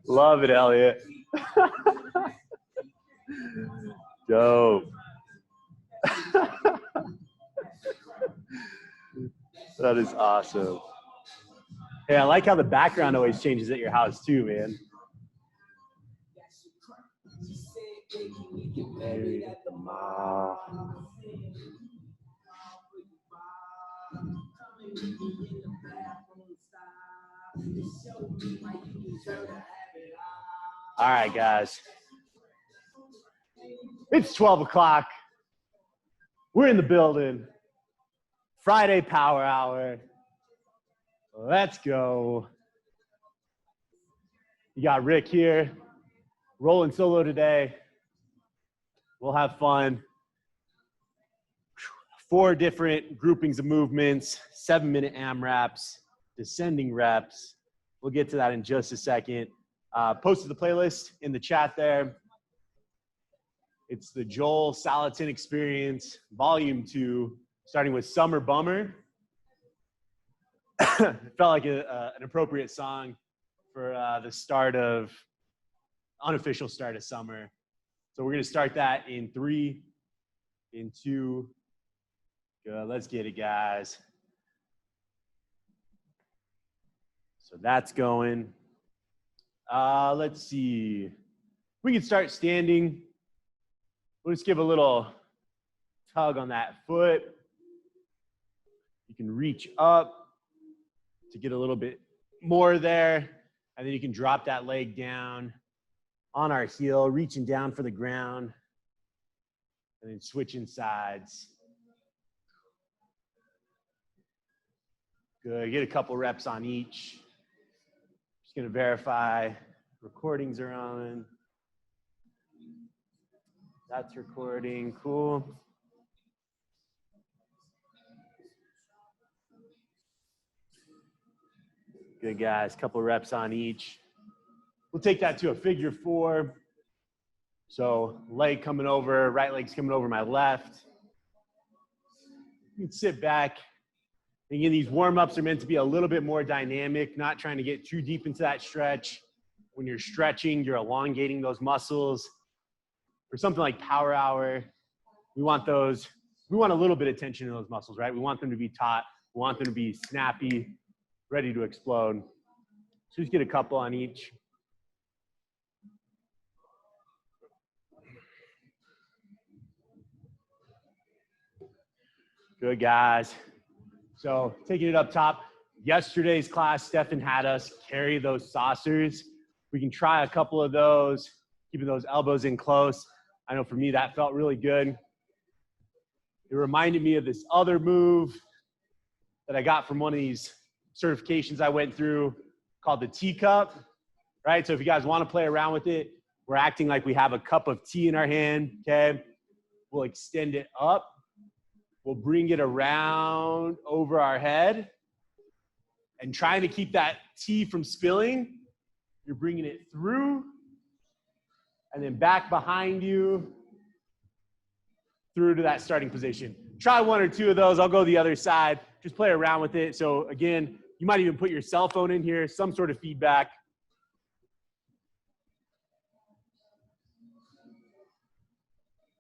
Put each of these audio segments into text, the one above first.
Love it, Elliot. Dope. That is awesome. Hey, I like how the background always changes at your house too, man. Married at the mall. All right, guys. It's 12 o'clock. We're in the building. Friday Power Hour. Let's go. You got Rick here, rolling solo today. We'll have fun. 4 different groupings of movements, 7-minute AMRAPs, descending reps. We'll get to that in just a second. Posted the playlist in the chat there. It's the Joel Salatin Experience, Volume 2, starting with Summer Bummer. It felt like an appropriate song for the start of, unofficial start of summer. So we're gonna start that in 3, in 2, good, let's get it, guys. So that's going. Let's see. We can start standing. We'll just give a little tug on that foot. You can reach up to get a little bit more there. And then you can drop that leg down on our heel, reaching down for the ground. And then switching sides. Good, get a couple reps on each. Just gonna verify recordings are on. That's recording, cool. Good, guys, couple reps on each. We'll take that to a figure 4. So leg coming over, right leg's coming over my left. You can sit back. Again, these warm-ups are meant to be a little bit more dynamic, not trying to get too deep into that stretch. When you're stretching, you're elongating those muscles. For something like Power Hour, we want a little bit of tension in those muscles, right? We want them to be taut. We want them to be snappy, ready to explode. So just get a couple on each. Good, guys. So taking it up top, yesterday's class, Stefan had us carry those saucers. We can try a couple of those, keeping those elbows in close. I know for me that felt really good. It reminded me of this other move that I got from one of these certifications I went through called the teacup, right? So if you guys want to play around with it, we're acting like we have a cup of tea in our hand, okay? We'll extend it up. We'll bring it around over our head and trying to keep that tea from spilling. You're bringing it through and then back behind you through to that starting position. Try 1 or 2 of those. I'll go the other side. Just play around with it. So again, you might even put your cell phone in here, some sort of feedback.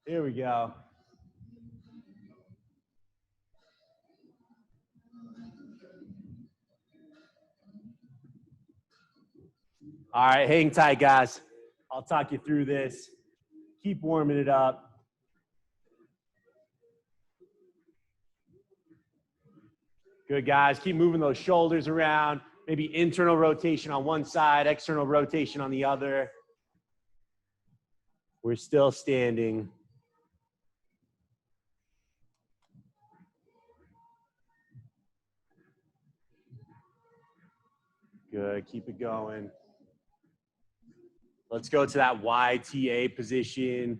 Here we go. All right, hang tight, guys. I'll talk you through this. Keep warming it up. Good, guys. Keep moving those shoulders around. Maybe internal rotation on one side, external rotation on the other. We're still standing. Good, keep it going. Let's go to that YTA position.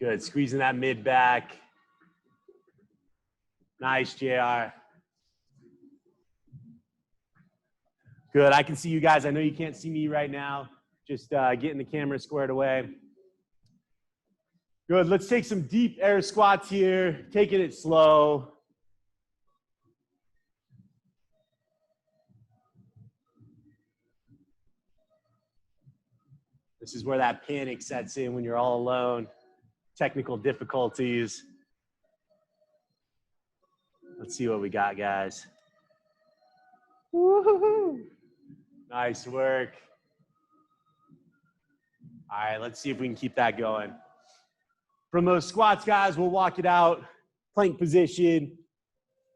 Good, squeezing that mid back. Nice, JR. Good, I can see you guys. I know you can't see me right now. Just getting the camera squared away. Good, let's take some deep air squats here, taking it slow. This is where that panic sets in when you're all alone. Technical difficulties. Let's see what we got, guys. Woo-hoo-hoo. Nice work. All right, let's see if we can keep that going. From those squats, guys, we'll walk it out. Plank position.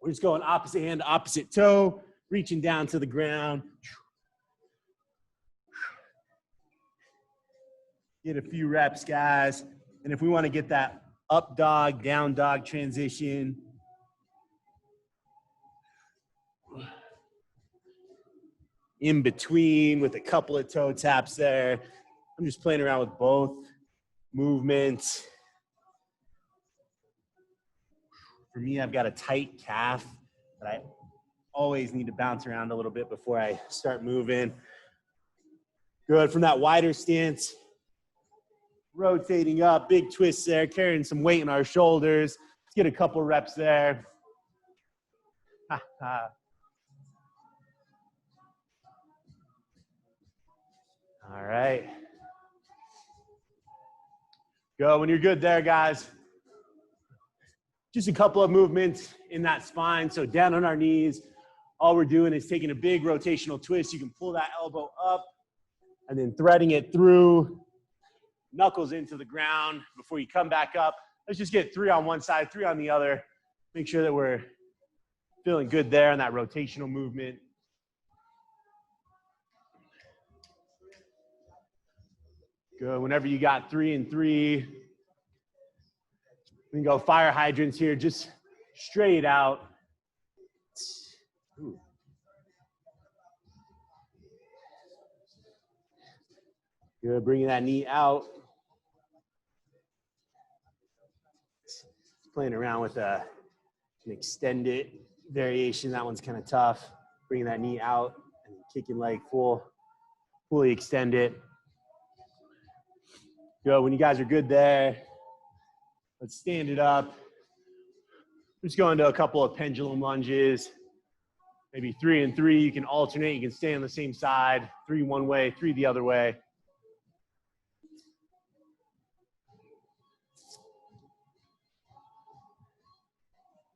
We're just going opposite hand to opposite toe, reaching down to the ground. Get a few reps, guys. And if we want to get that up dog, down dog transition, in between with a couple of toe taps there. I'm just playing around with both movements. For me, I've got a tight calf that I always need to bounce around a little bit before I start moving. Good. From that wider stance, rotating up, big twist there, carrying some weight in our shoulders. Let's get a couple reps there. All right. Go when you're good there, guys. Just a couple of movements in that spine. So down on our knees, all we're doing is taking a big rotational twist. You can pull that elbow up and then threading it through, knuckles into the ground before you come back up. Let's just get 3 on one side, 3 on the other. Make sure that we're feeling good there in that rotational movement. Good. Whenever you got 3 and 3, we can go fire hydrants here, just straight out. Ooh. Good. Bringing that knee out. Playing around with an extended variation. That one's kind of tough. Bringing that knee out and kicking leg fully extend it. Good. When you guys are good there, let's stand it up. Just go into a couple of pendulum lunges. Maybe 3 and 3. You can alternate. You can stay on the same side. 3 one way, 3 the other way.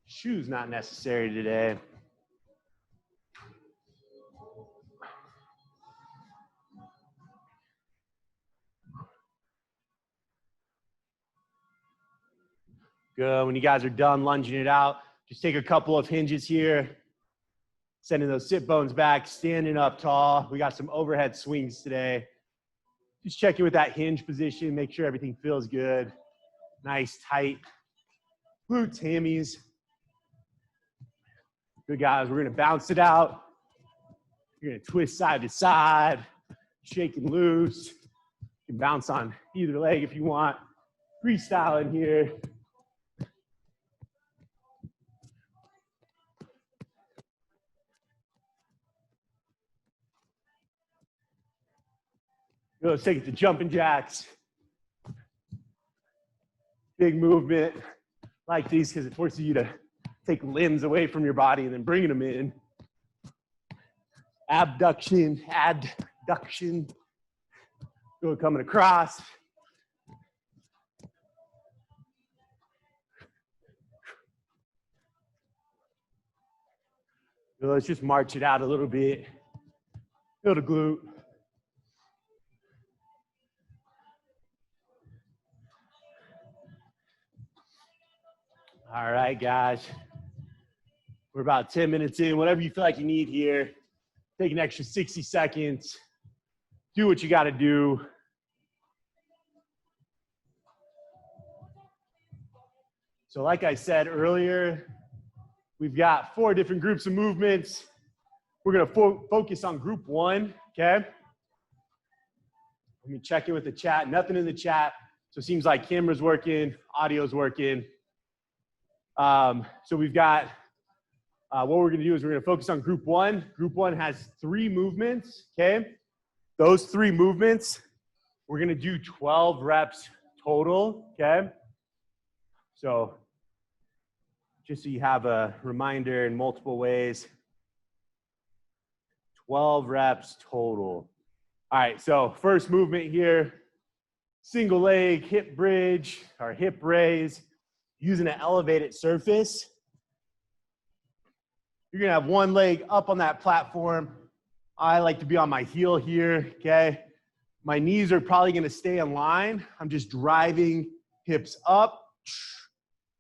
Shoes not necessary today. Good. When you guys are done lunging it out, just take a couple of hinges here. Sending those sit bones back, standing up tall. We got some overhead swings today. Just checking with that hinge position, make sure everything feels good. Nice, tight glutes, hammies. Good, guys. We're going to bounce it out. You're going to twist side to side, shake and loose. You can bounce on either leg if you want. Freestyle in here. Let's take it to jumping jacks. Big movement like these because it forces you to take limbs away from your body and then bringing them in. Abduction, adduction. Good, coming across. Good, let's just march it out a little bit. Feel the glute. All right, guys. We're about 10 minutes in. Whatever you feel like you need here, take an extra 60 seconds. Do what you got to do. So like I said earlier, we've got 4 different groups of movements. We're going to focus on group 1, okay? Let me check in with the chat. Nothing in the chat. So it seems like camera's working, audio's working. So we've got, what we're going to do is we're going to focus on group 1. Group 1 has 3 movements, okay? Those 3 movements, we're going to do 12 reps total, okay? So just so you have a reminder in multiple ways, 12 reps total. All right, so first movement here, single leg hip bridge or hip raise using an elevated surface. You're gonna have one leg up on that platform. I like to be on my heel here, okay? My knees are probably gonna stay in line. I'm just driving hips up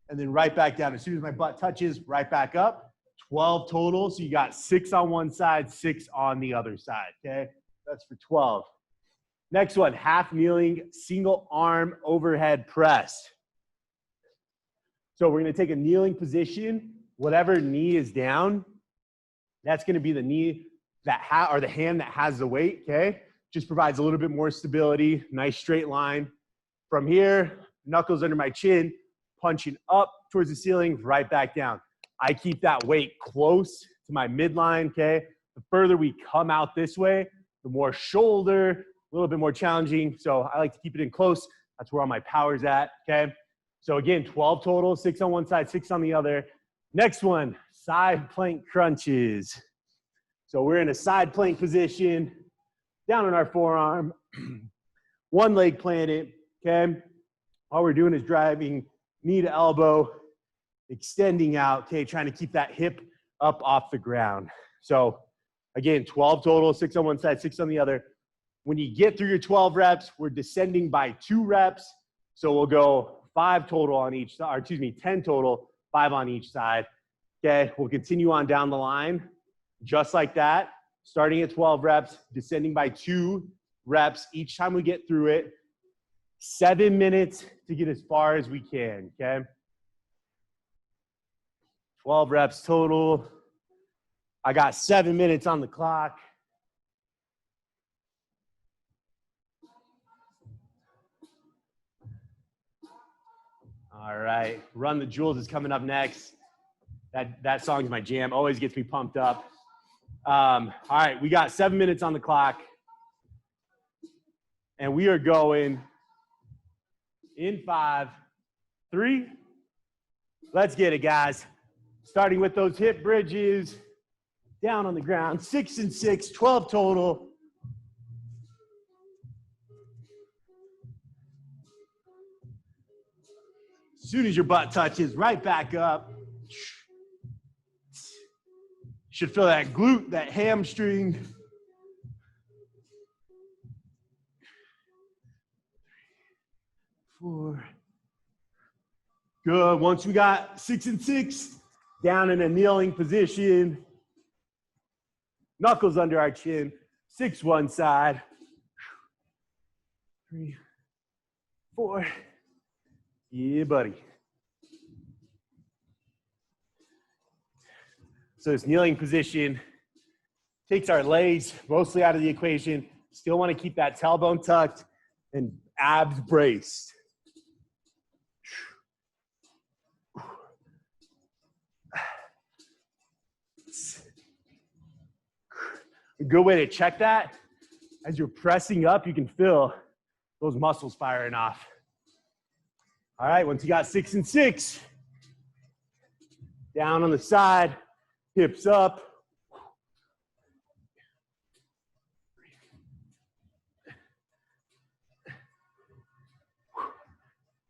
and then right back down. As soon as my butt touches, right back up. 12 total, so you got 6 on one side, 6 on the other side, okay? That's for 12. Next one, half kneeling, single arm overhead press. So we're gonna take a kneeling position. Whatever knee is down, that's gonna be the knee that or the hand that has the weight, okay? Just provides a little bit more stability, nice straight line. From here, knuckles under my chin, punching up towards the ceiling, right back down. I keep that weight close to my midline, okay? The further we come out this way, the more shoulder, a little bit more challenging. So I like to keep it in close. That's where all my power's at, okay? So again, 12 total, 6 on one side, 6 on the other. Next one, side plank crunches. So we're in a side plank position, down on our forearm, one leg planted, okay? All we're doing is driving knee to elbow, extending out, okay? Trying to keep that hip up off the ground. So again, 12 total, 6 on one side, 6 on the other. When you get through your 12 reps, we're descending by 2 reps. So we'll go 5 total on each side, or excuse me, 10 total, 5 on each side. Okay, we'll continue on down the line, just like that, starting at 12 reps, descending by 2 reps each time we get through it. 7 minutes to get as far as we can, okay? 12 reps total. I got 7 minutes on the clock. All right, Run the Jewels is coming up next. That song's my jam, always gets me pumped up. All right, we got 7 minutes on the clock. And we are going in 5, 3. Let's get it, guys. Starting with those hip bridges, down on the ground, 6 and 6, 12 total. As soon as your butt touches, right back up. Should feel that glute, that hamstring. 4. Good. Once we got 6 and 6, down in a kneeling position. Knuckles under our chin. 6 one side. 3, 4. Yeah, buddy. So this kneeling position takes our legs mostly out of the equation. Still want to keep that tailbone tucked and abs braced. A good way to check that, as you're pressing up, you can feel those muscles firing off. All right, once you got 6 and 6, down on the side, hips up.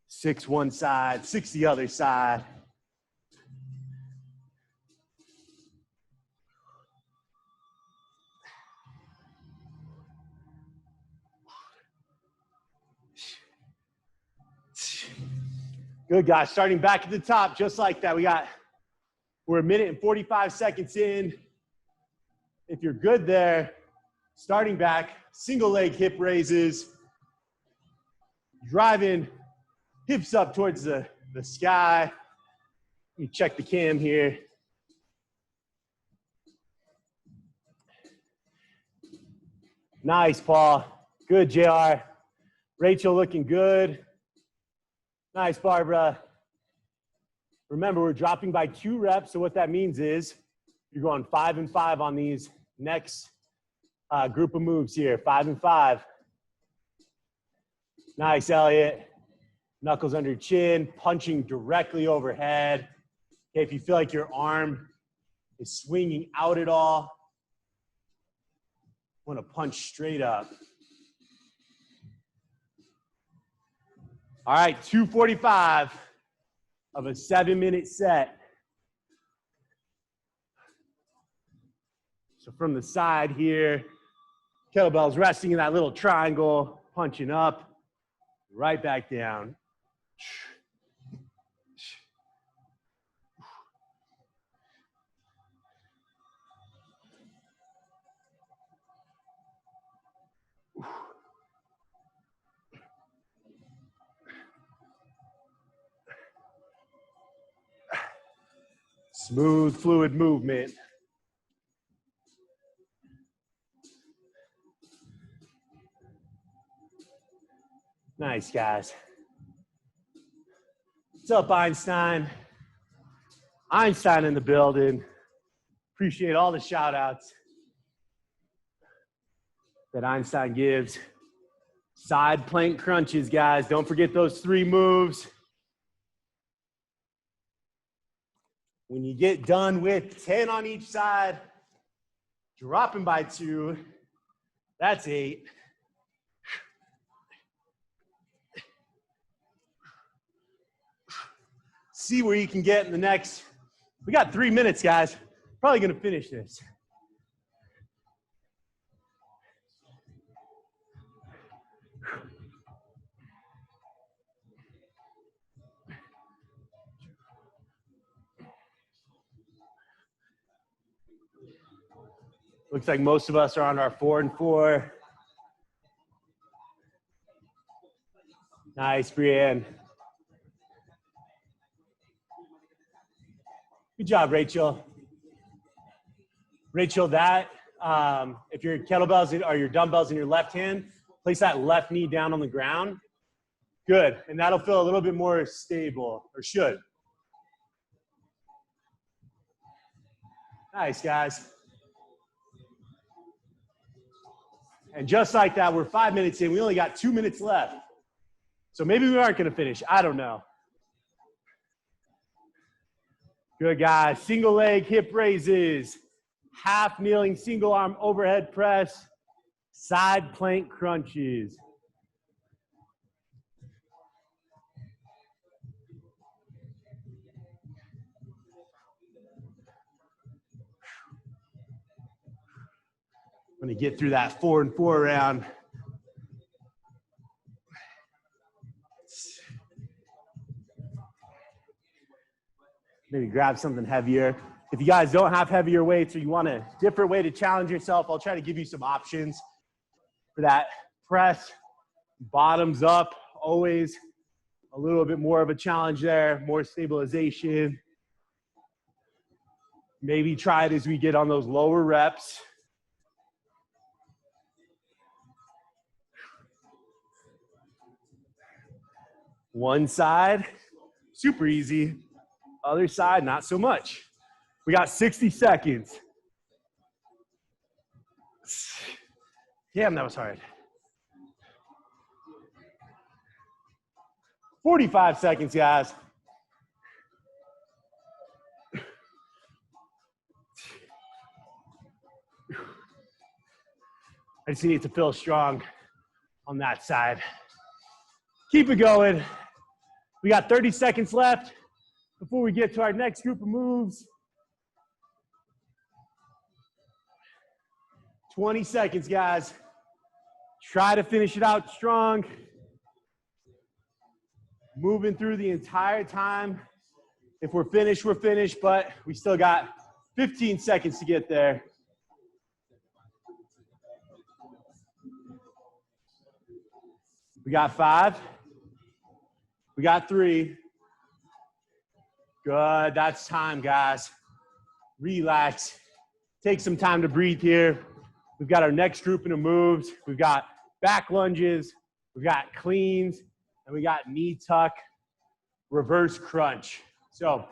6 one side, 6 the other side. Good, guys. Starting back at the top, just like that. We're 1 minute and 45 seconds in. If you're good there, starting back, single leg hip raises, driving hips up towards the sky. Let me check the cam here. Nice, Paul. Good, JR. Rachel looking good. Nice, Barbara. Remember, we're dropping by 2 reps, so what that means is you're going 5 and 5 on these next group of moves here. 5 and 5. Nice, Elliot. Knuckles under chin, punching directly overhead. Okay, if you feel like your arm is swinging out at all, want to punch straight up. All right, 2:45 of a 7-minute set. So from the side here, kettlebells resting in that little triangle, punching up, right back down. Smooth, fluid movement. Nice, guys. What's up, Einstein? Einstein in the building. Appreciate all the shout outs that Einstein gives. Side plank crunches, guys. Don't forget those 3 moves. When you get done with 10 on each side, dropping by 2, that's 8. See where you can get in the next, we got 3 minutes, guys. Probably gonna finish this. Looks like most of us are on our 4 and 4. Nice, Brienne. Good job, Rachel. Rachel, that, if your kettlebells or your dumbbells in your left hand, place that left knee down on the ground. Good, and that'll feel a little bit more stable, or should. Nice, guys. And just like that, we're 5 minutes in. We only got 2 minutes left. So maybe we aren't gonna finish, I don't know. Good, guys. Single leg hip raises, half kneeling single arm overhead press, side plank crunches. I'm gonna get through that 4 and 4 round. Maybe grab something heavier. If you guys don't have heavier weights or you want a different way to challenge yourself, I'll try to give you some options for that press. Bottoms up, always a little bit more of a challenge there, more stabilization. Maybe try it as we get on those lower reps. One side, super easy. Other side, not so much. We got 60 seconds. Damn, that was hard. 45 seconds, guys. I just need it to feel strong on that side. Keep it going. We got 30 seconds left before we get to our next group of moves. 20 seconds, guys. Try to finish it out strong. Moving through the entire time. If we're finished, but we still got 15 seconds to get there. We got 5. We got 3. Good, that's time, guys. Relax. Take some time to breathe here. We've got our next grouping of moves. We've got back lunges, we've got cleans, and we got knee tuck, reverse crunch. So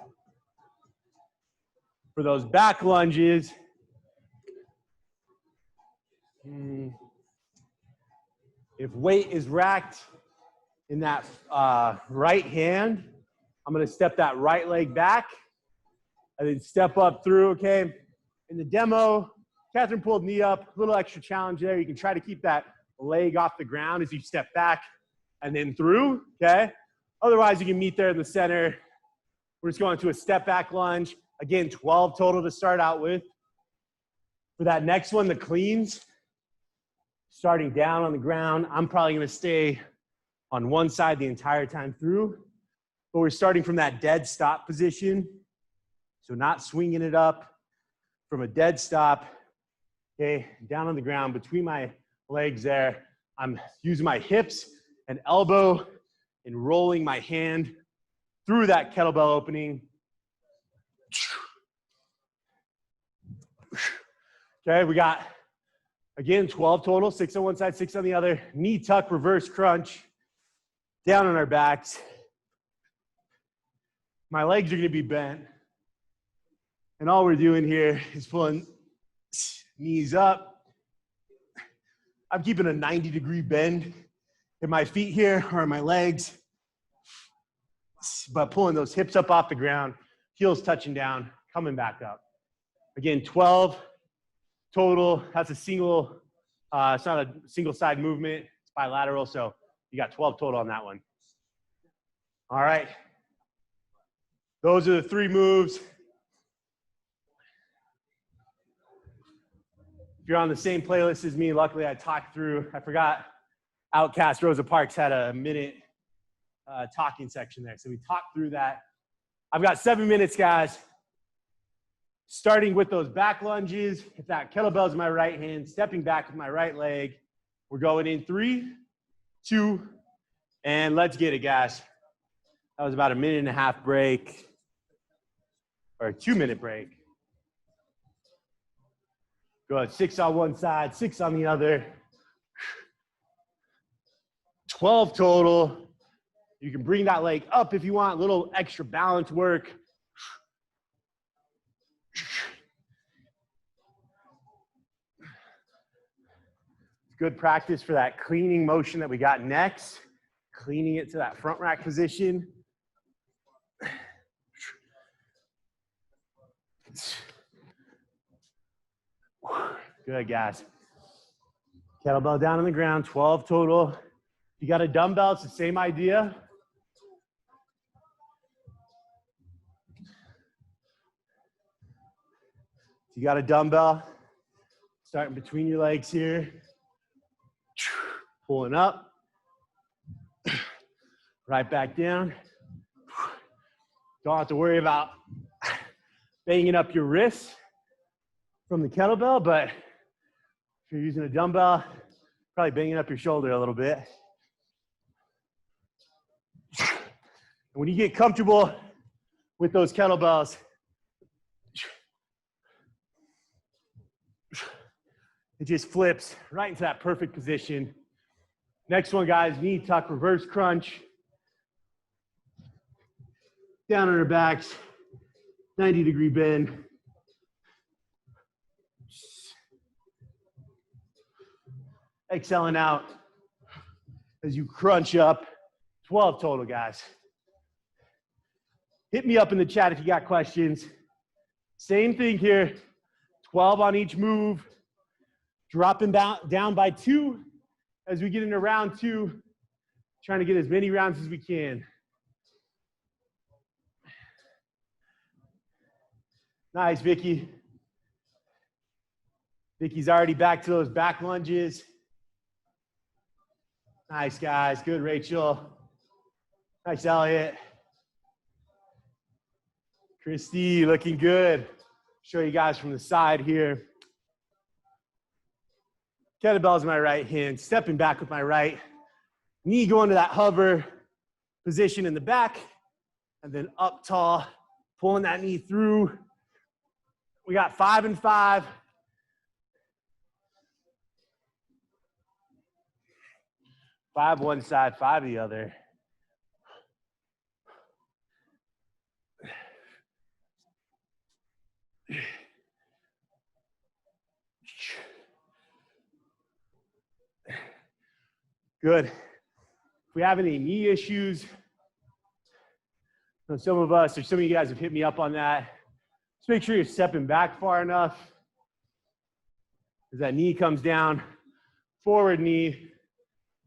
for those back lunges, if weight is racked in that right hand, I'm gonna step that right leg back and then step up through, okay? In the demo, Catherine pulled knee up, a little extra challenge there. You can try to keep that leg off the ground as you step back and then through, okay? Otherwise, you can meet there in the center. We're just going to a step back lunge. Again, 12 total to start out with. For that next one, the cleans, starting down on the ground, I'm probably gonna stay on one side the entire time through, but we're starting from that dead stop position. So not swinging it up from a dead stop, okay, down on the ground between my legs there. I'm using my hips and elbow and rolling my hand through that kettlebell opening. Okay, we got, again, 12 total, 6 on one side, 6 on the other. Knee tuck, reverse crunch, down on our backs. My legs are gonna be bent. And all we're doing here is pulling knees up. I'm keeping a 90-degree bend in my feet here, or my legs, but pulling those hips up off the ground, heels touching down, coming back up. Again, 12 total. That's a single, it's not a single side movement, it's bilateral, so you got 12 total on that one. All right. Those are the 3 moves. If you're on the same playlist as me, luckily I talked through, I forgot Outcast Rosa Parks had a minute talking section there. So we talked through that. I've got 7 minutes, guys. Starting with those back lunges. If that kettlebell is my right hand, stepping back with my right leg. We're going in 3, 2, and let's get it, guys. That was about a 1.5-minute break, or a 2-minute break. Good, 6 on one side, 6 on the other. 12 total. You can bring that leg up if you want, a little extra balance work. Good practice for that cleaning motion that we got next. Cleaning it to that front rack position. Good, guys. Kettlebell down on the ground, 12 total. You got a dumbbell, it's the same idea. You got a dumbbell, starting between your legs here. Pulling up. Right back down. Don't have to worry about banging up your wrists from the kettlebell, but if you're using a dumbbell, probably banging up your shoulder a little bit. And when you get comfortable with those kettlebells, it just flips right into that perfect position. Next one, guys, knee tuck, reverse crunch. Down on our backs, 90-degree bend. Exhaling out as you crunch up. 12 total, guys. Hit me up in the chat if you got questions. Same thing here, 12 on each move. Dropping down by 2 as we get into round 2. Trying to get as many rounds as we can. Nice, Vicky. Vicky's already back to those back lunges. Nice, guys. Good, Rachel. Nice, Elliot. Christy, looking good. Show you guys from the side here. Kettlebell's my right hand, stepping back with my right. Knee going to that hover position in the back, and then up tall, pulling that knee through. We got 5 and 5. Five one side, 5 the other. Good. If we have any knee issues, some of us or some of you guys have hit me up on that. Just make sure you're stepping back far enough as that knee comes down. Forward knee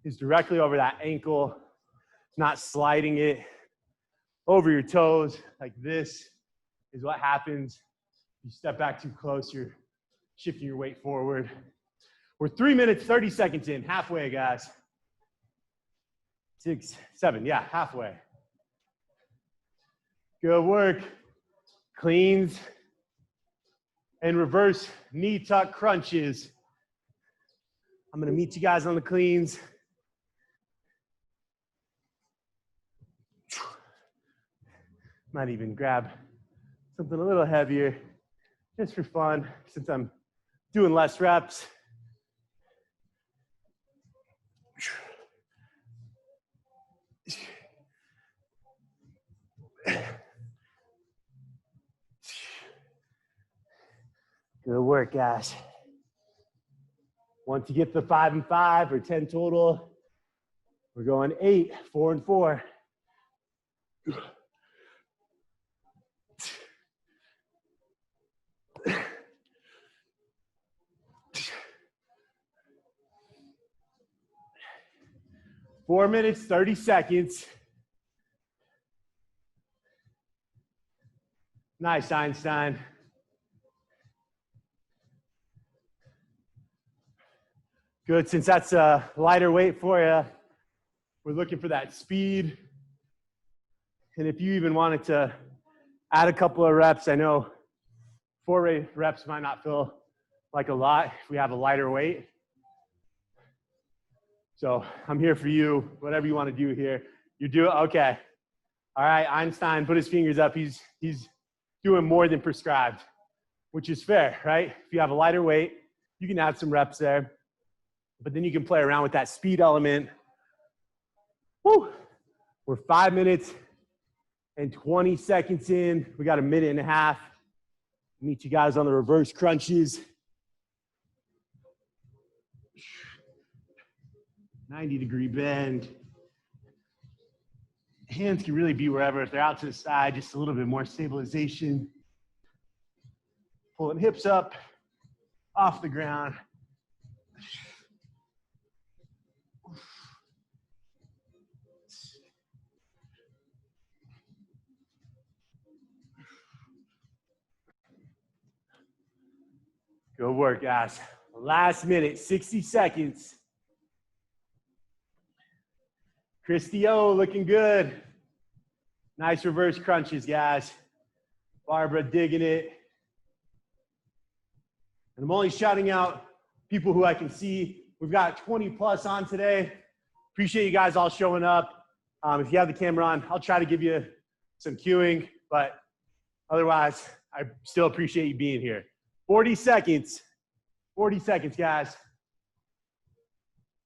is directly over that ankle. not sliding it over your toes. Like this is what happens. You step back too close, you're shifting your weight forward. We're 3 minutes, 30 seconds in, halfway, guys. 6, 7, yeah, halfway. Good work. Cleans and reverse knee tuck crunches. I'm gonna meet you guys on the cleans. Might even grab something a little heavier, just for fun, since I'm doing less reps. Good work, guys. Once you get to 5 and 5 or 10 total, we're going 8, 4 and 4. Four minutes, 30 seconds. Nice, Einstein. Good, since that's a lighter weight for you, we're looking for that speed. And if you even wanted to add a couple of reps, I know 4 reps might not feel like a lot if we have a lighter weight. So I'm here for you, whatever you want to do here. You do it, okay. All right, Einstein put his fingers up. He's doing more than prescribed, which is fair, right? If you have a lighter weight, you can add some reps there. But then you can play around with that speed element. Woo! We're 5 minutes and 20 seconds in. We got a minute and a half. Meet you guys on the reverse crunches. 90-degree bend. Hands can really be wherever. If they're out to the side, just a little bit more stabilization. Pulling hips up off the ground. Good work, guys. Last minute, 60 seconds. Christy O looking good. Nice reverse crunches, guys. Barbara digging it. And I'm only shouting out people who I can see. We've got 20 plus on today. Appreciate you guys all showing up. If you have the camera on, I'll try to give you some cueing, but otherwise, I still appreciate you being here. 40 seconds. 40 seconds, guys.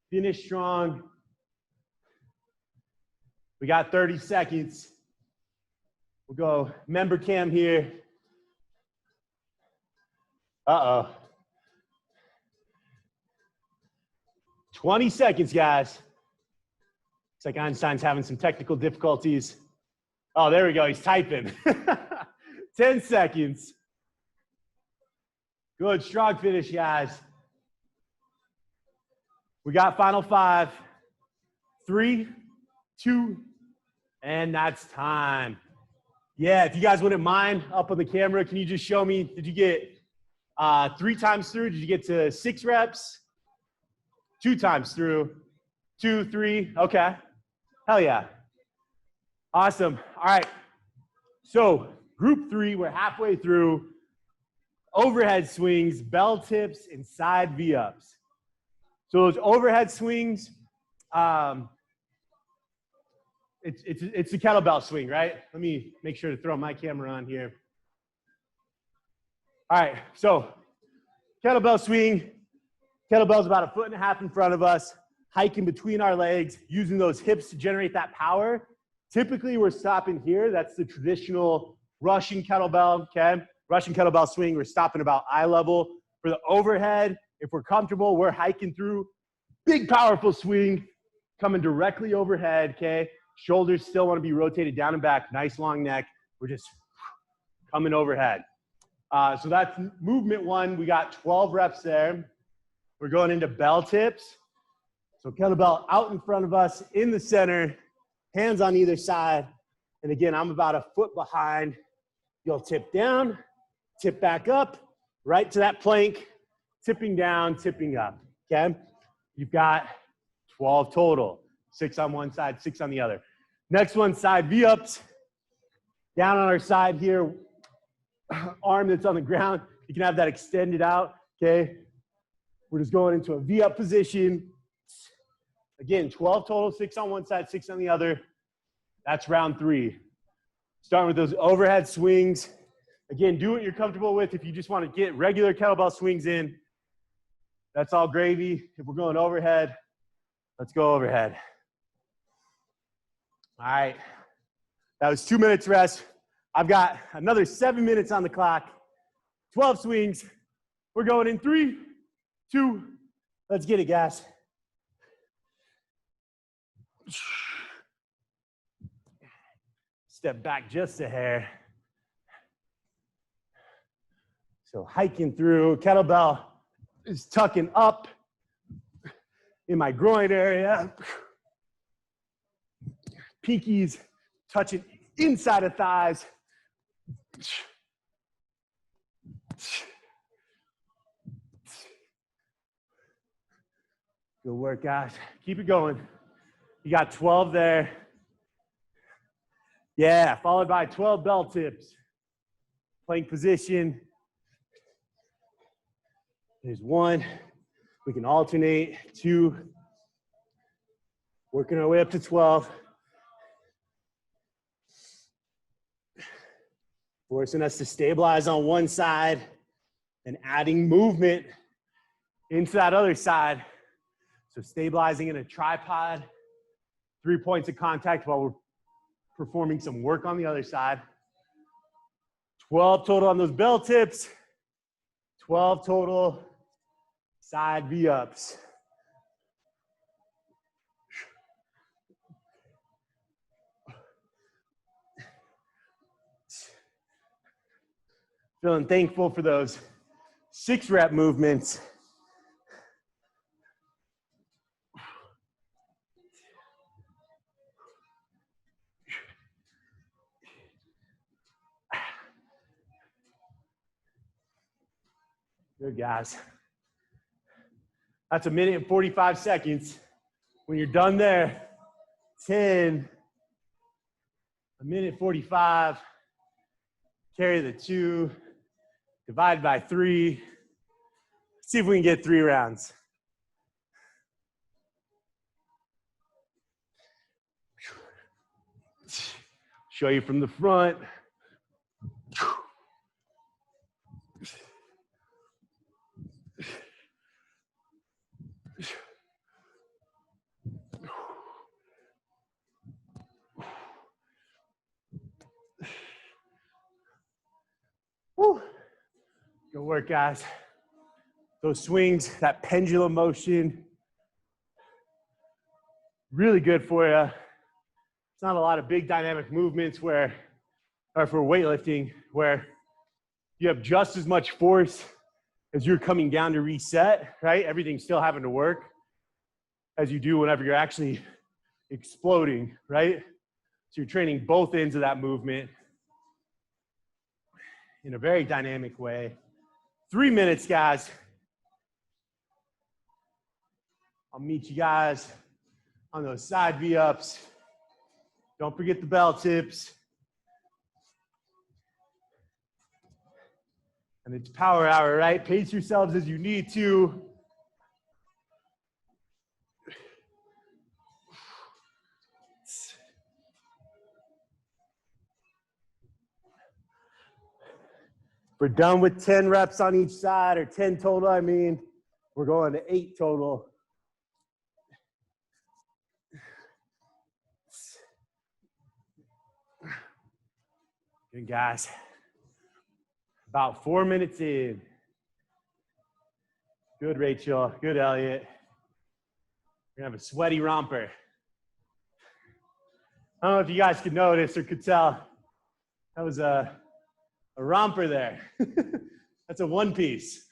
Finish strong. We got 30 seconds. We'll go member cam here. Uh-oh. 20 seconds, guys. Looks like Einstein's having some technical difficulties. Oh, there we go. He's typing. 10 seconds. Good, strong finish, guys. We got final 5, 3, 2, and that's time. Yeah, if you guys wouldn't mind, up on the camera, can you just show me, did you get 3 times through? Did you get to 6 reps? 2 times through? 2, 3, okay. Hell yeah. Awesome, all right. So group 3, we're halfway through. Overhead swings, bell tips, and side V-ups. So those overhead swings, it's the kettlebell swing, right? Let me make sure to throw my camera on here. All right, so kettlebell swing. Kettlebell's about 1.5 feet in front of us, hiking between our legs, using those hips to generate that power. Typically, we're stopping here. That's the traditional Russian kettlebell, okay? Russian kettlebell swing, we're stopping about eye level. For the overhead, if we're comfortable, we're hiking through. Big, powerful swing, coming directly overhead, okay? Shoulders still want to be rotated down and back, nice long neck. We're just coming overhead. So that's movement 1. We got 12 reps there. We're going into bell tips. So kettlebell out in front of us, in the center, hands on either side. And again, I'm about a foot behind. You'll tip down, tip back up, right to that plank, tipping down, tipping up, okay? You've got 12 total, 6 on one side, 6 on the other. Next one, side V-ups. Down on our side here, arm that's on the ground. You can have that extended out, okay? We're just going into a V-up position. Again, 12 total, 6 on one side, 6 on the other. That's round 3. Starting with those overhead swings. Again, do what you're comfortable with. If you just want to get regular kettlebell swings in, that's all gravy. If we're going overhead, let's go overhead. All right. That was 2 minutes rest. I've got another 7 minutes on the clock. 12 swings. We're going in 3, 2, let's get it, guys. Step back just a hair. So hiking through, kettlebell is tucking up in my groin area. Pinkies touching inside of thighs. Good work, guys. Keep it going. You got 12 there. Yeah, followed by 12 bell tips. Plank position. There's 1. We can alternate. 2. Working our way up to 12. Forcing us to stabilize on one side and adding movement into that other side. So stabilizing in a tripod, 3 points of contact while we're performing some work on the other side. 12 total on those bell tips, 12 total side V-ups. Feeling thankful for those 6-rep movements. Good, guys. That's 1 minute and 45 seconds. When you're done there, 10, 1 minute 45, carry the 2, divide by 3. See if we can get 3 rounds. Show you from the front. Woo. Good work, guys. Those swings, that pendulum motion, really good for you. It's not a lot of big dynamic movements where, or for weightlifting, where you have just as much force as you're coming down to reset, right? Everything's still having to work as you do whenever you're actually exploding, right? So you're training both ends of that movement in a very dynamic way. 3 minutes, guys. I'll meet you guys on those side V-ups. Don't forget the bell tips. And it's power hour, right? Pace yourselves as you need to. We're done with 10 reps on each side, or 10 total, I mean. We're going to 8 total. Good, guys. About 4 minutes in. Good, Rachel. Good, Elliot. We're going to have a sweaty romper. I don't know if you guys could notice or could tell. That was a romper there. That's a one piece.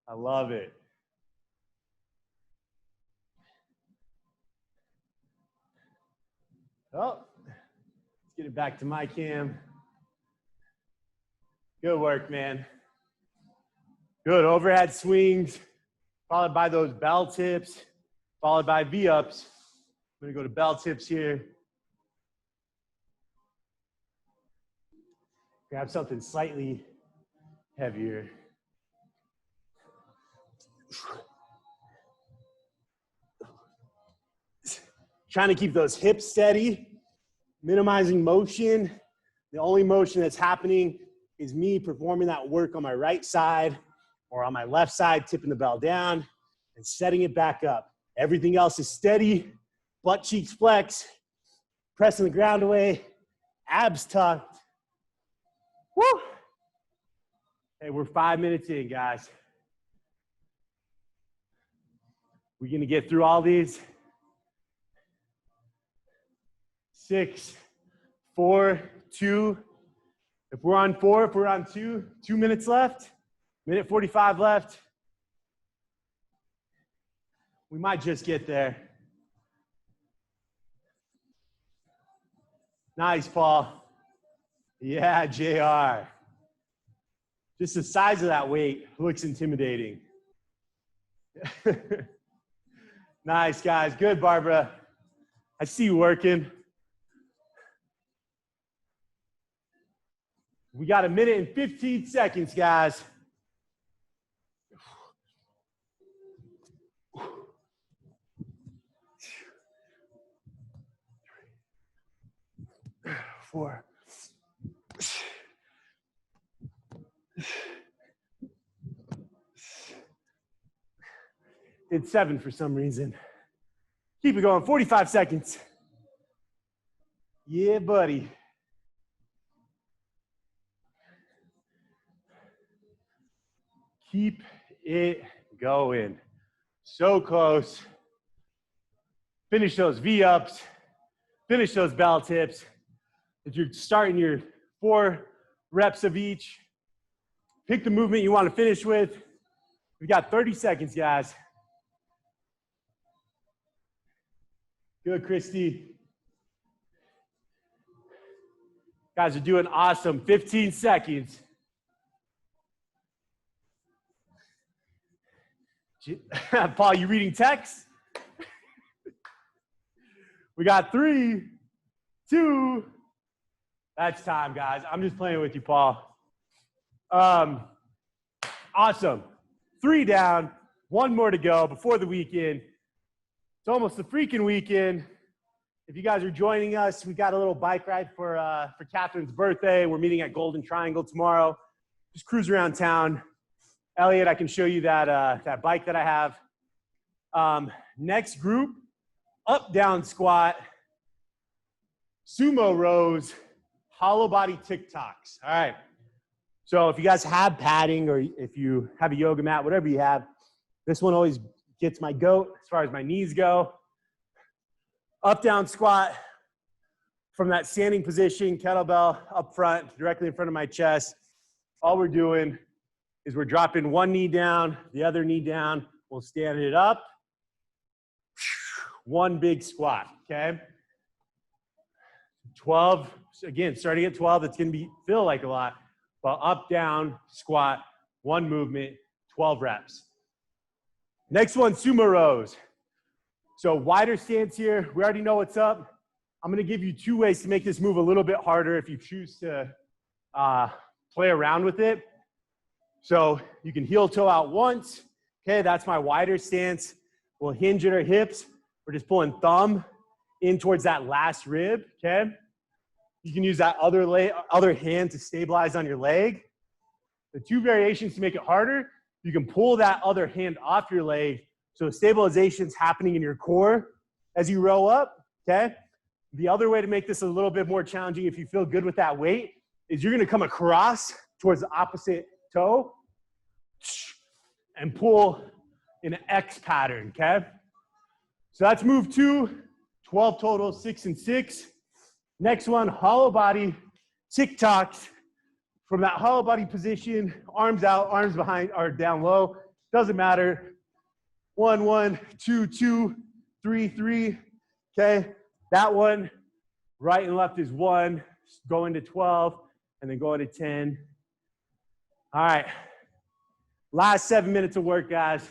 I love it. Oh, let's get it back to my cam. Good work, man. Good overhead swings, followed by those bell tips, followed by V-ups. I'm gonna go to bell tips here. Grab something slightly heavier. Trying to keep those hips steady, minimizing motion. The only motion that's happening is me performing that work on my right side or on my left side, tipping the bell down and setting it back up. Everything else is steady, butt cheeks flex, pressing the ground away, abs tucked. Woo! Hey, we're 5 minutes in, guys. We're gonna get through all these. 6, 4, 2. If we're on 4, if we're on 2, 2 minutes left, minute 45 left. We might just get there. Nice, Paul. Yeah, JR. Just the size of that weight looks intimidating. Nice, guys. Good, Barbara. I see you working. We got 1 minute and 15 seconds, guys. Four. Did 7 for some reason. Keep it going, 45 seconds. Yeah, buddy. Keep it going. So close. Finish those V-ups. Finish those bell tips. If you're starting your 4 reps of each, pick the movement you want to finish with. We got 30 seconds, guys. Good, Christy. Guys are doing awesome. 15 seconds. Paul, you reading text? We got 3, 2. That's time, guys. I'm just playing with you, Paul. Awesome. 3 down, 1 more to go before the weekend. It's almost the freaking weekend. If you guys are joining us, we got a little bike ride for Catherine's birthday. We're meeting at Golden Triangle tomorrow. Just cruise around town. Elliot, I can show you that bike that I have. Next group, up, down squat, Sumo Rows, hollow body Tocks. All right. So if you guys have padding or if you have a yoga mat, whatever you have, this one always gets my goat as far as my knees go. Up, down squat from that standing position, kettlebell up front, directly in front of my chest. All we're doing is we're dropping one knee down, the other knee down. We'll stand it up. One big squat, okay? 12, again, starting at 12, it's gonna feel like a lot, but up, down, squat, one movement, 12 reps. Next one, Sumo Rows. So wider stance here. We already know what's up. I'm gonna give you 2 ways to make this move a little bit harder if you choose to play around with it. So you can heel toe out once. Okay, that's my wider stance. We'll hinge at our hips. We're just pulling thumb in towards that last rib, okay? You can use that other hand to stabilize on your leg. The 2 variations to make it harder, you can pull that other hand off your leg so stabilization's happening in your core as you row up, okay? The other way to make this a little bit more challenging if you feel good with that weight is you're gonna come across towards the opposite toe and pull in an X pattern, okay? So that's move 2, 12 total, 6 and 6. Next one, hollow body, Tocks. From that hollow body position, arms out, arms behind, or down low, doesn't matter. 1, 1, 2, 2, 3, 3, okay? That one, Right and left is 1, going to 12, and then going to 10. All right. Last 7 minutes of work, guys.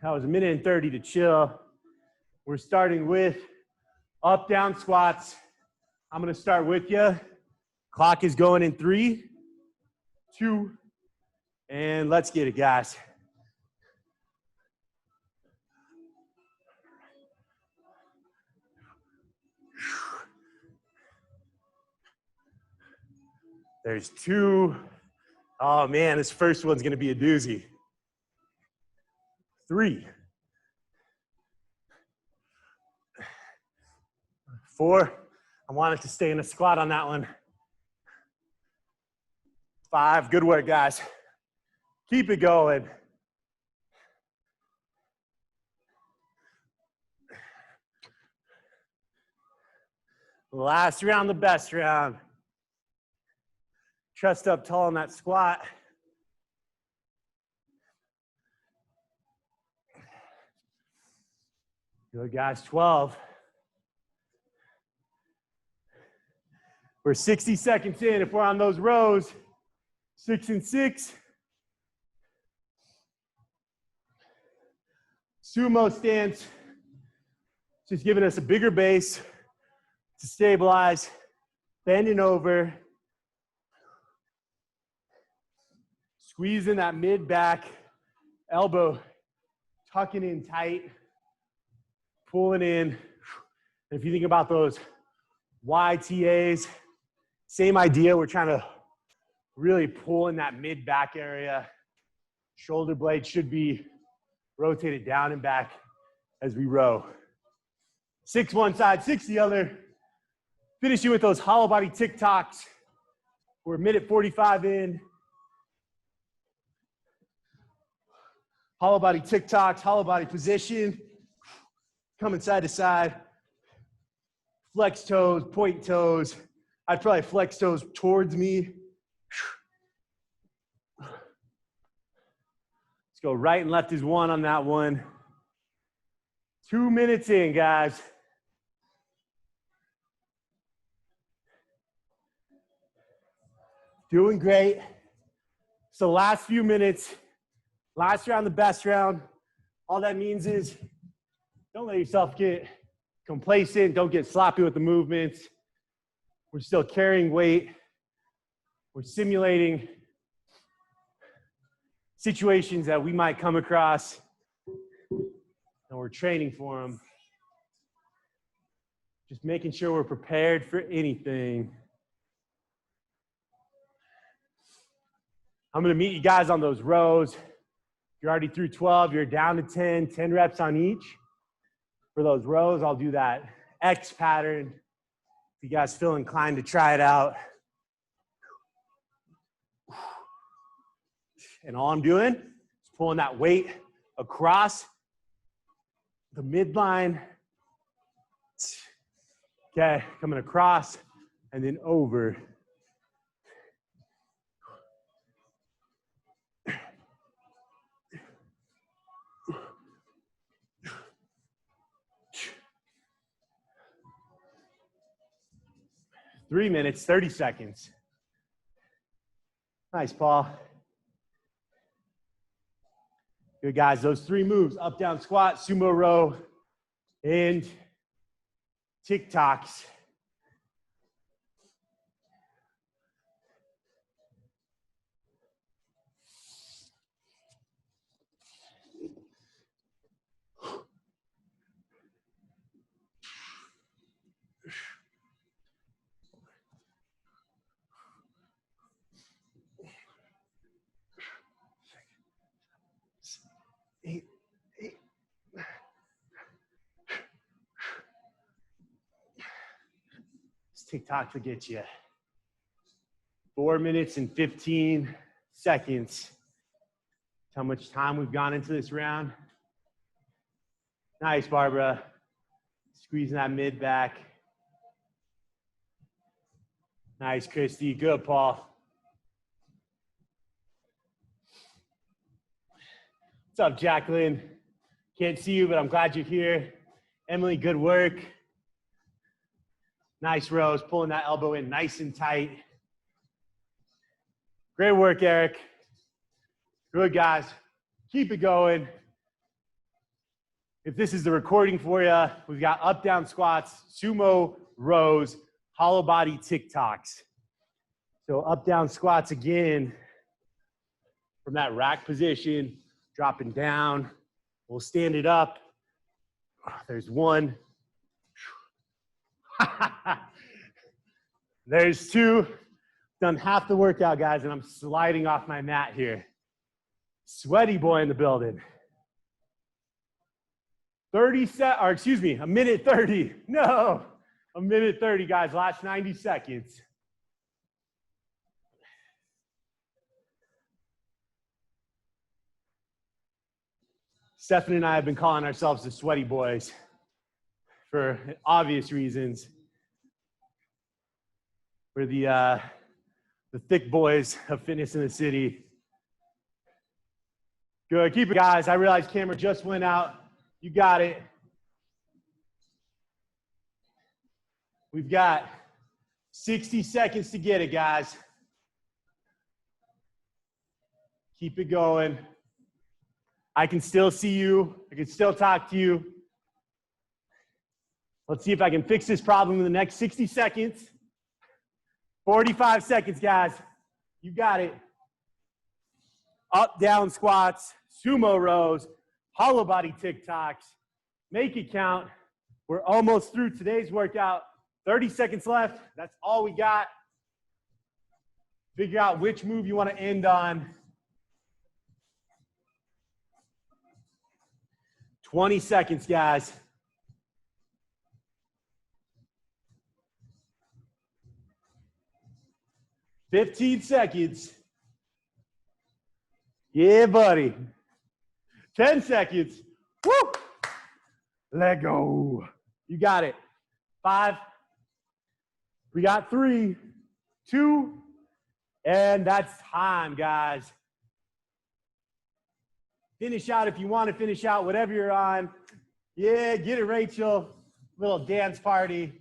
That was 1:30 to chill. We're starting with up, down squats. I'm gonna start with you. Clock is going in 3, 2, and let's get it, guys. There's 2. Oh man, this first one's gonna be a doozy. 3, 4. I wanted to stay in a squat on that one. 5, good work, guys. Keep it going. Last round, the best round. Chest up tall in that squat. Good, guys, 12. We're 60 seconds in. If we're on those rows, 6 and 6. Sumo stance, just giving us a bigger base to stabilize, bending over, squeezing that mid back, elbow tucking in tight, pulling in. And if you think about those YTAs, same idea. We're trying to really pull in that mid back area. Shoulder blade should be rotated down and back as we row. 6 one side, 6 the other. Finishing with those hollow body Tocks. We're 1:45 in. Hollow body Tocks, hollow body position. Coming side to side. Flex toes, point toes. I'd probably flex toes towards me. Let's go right and left is 1 on that one. 2 minutes in, guys. Doing great. So last few minutes, last round, the best round. All that means is don't let yourself get complacent. Don't get sloppy with the movements. We're still carrying weight. We're simulating situations that we might come across, and we're training for them. Just making sure we're prepared for anything. I'm gonna meet you guys on those rows. You're already through 12, you're down to 10, 10 reps on each. For those rows, I'll do that X pattern. If you guys feel inclined to try it out. And all I'm doing is pulling that weight across the midline. Okay, coming across and then over. Three minutes, 30 seconds. Nice, Paul. Good, guys. Those 3 moves, up, down, squat, sumo row, and Tocks. Eight. This Tocks will get you. 4 minutes and 15 seconds. That's how much time we've gone into this round. Nice, Barbara. Squeezing that mid back. Nice, Christy. Good, Paul. What's up, Jacqueline? Can't see you, but I'm glad you're here. Emily, good work. Nice rows, pulling that elbow in nice and tight. Great work, Eric. Good, guys. Keep it going. If this is the recording for you, we've got up, down squats, sumo rows, hollow body Tocks. So up, down squats again from that rack position, dropping down. We'll stand it up. There's one. There's two. Done half the workout, guys, and I'm sliding off my mat here. Sweaty boy in the building. A minute 30. No, a minute 30, guys. Last 90 seconds. Stefan and I have been calling ourselves the sweaty boys for obvious reasons. We're the thick boys of fitness in the city. Good, keep it, guys. I realize camera just went out. You got it. We've got 60 seconds to get it, guys. Keep it going. I can still see you. I can still talk to you. Let's see if I can fix this problem in the next 60 seconds. 45 seconds, guys. You got it. Up, down squats, sumo rows, hollow body Tocks. Make it count. We're almost through today's workout. 30 seconds left. That's all we got. Figure out which move you want to end on. 20 seconds, guys. $15 seconds. Yeah, buddy. 10 seconds. Woo! Let go. You got it. 5. We got 3, 2, and that's time, guys. Finish out if you want to finish out, whatever you're on. Yeah, get it, Rachel. Little dance party.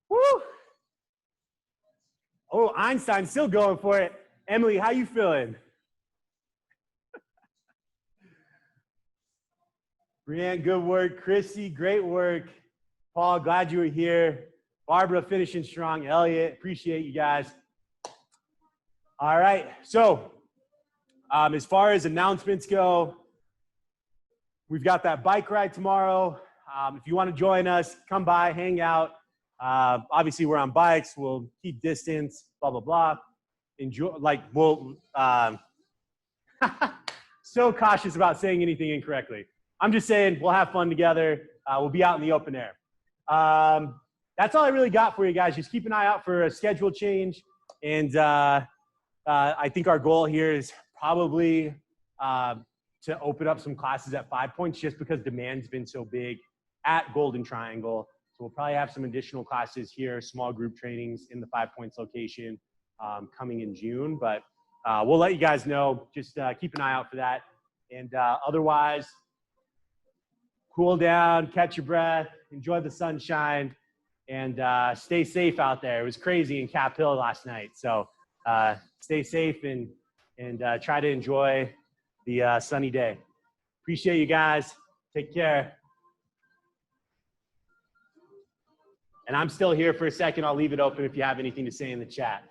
Woo! Oh, Einstein's still going for it. Emily, how you feeling? Brianne, good work. Chrissy, great work. Paul, glad you were here. Barbara, finishing strong. Elliot, appreciate you guys. All right, so as far as announcements go, we've got that bike ride tomorrow. If you want to join us, come by, hang out. Obviously, we're on bikes. We'll keep distance, blah, blah, blah. Enjoy, so cautious about saying anything incorrectly. I'm just saying we'll have fun together. We'll be out in the open air. That's all I really got for you guys. Just keep an eye out for a schedule change. And I think our goal here is probably to open up some classes at 5 Points just because demand's been so big at Golden Triangle. So we'll probably have some additional classes here, small group trainings in the 5 Points location coming in June. But we'll let you guys know. Just keep an eye out for that. And otherwise, cool down, catch your breath, enjoy the sunshine, and stay safe out there. It was crazy in Cap Hill last night. So stay safe and try to enjoy the sunny day. Appreciate you guys. Take care. And I'm still here for a second. I'll leave it open if you have anything to say in the chat.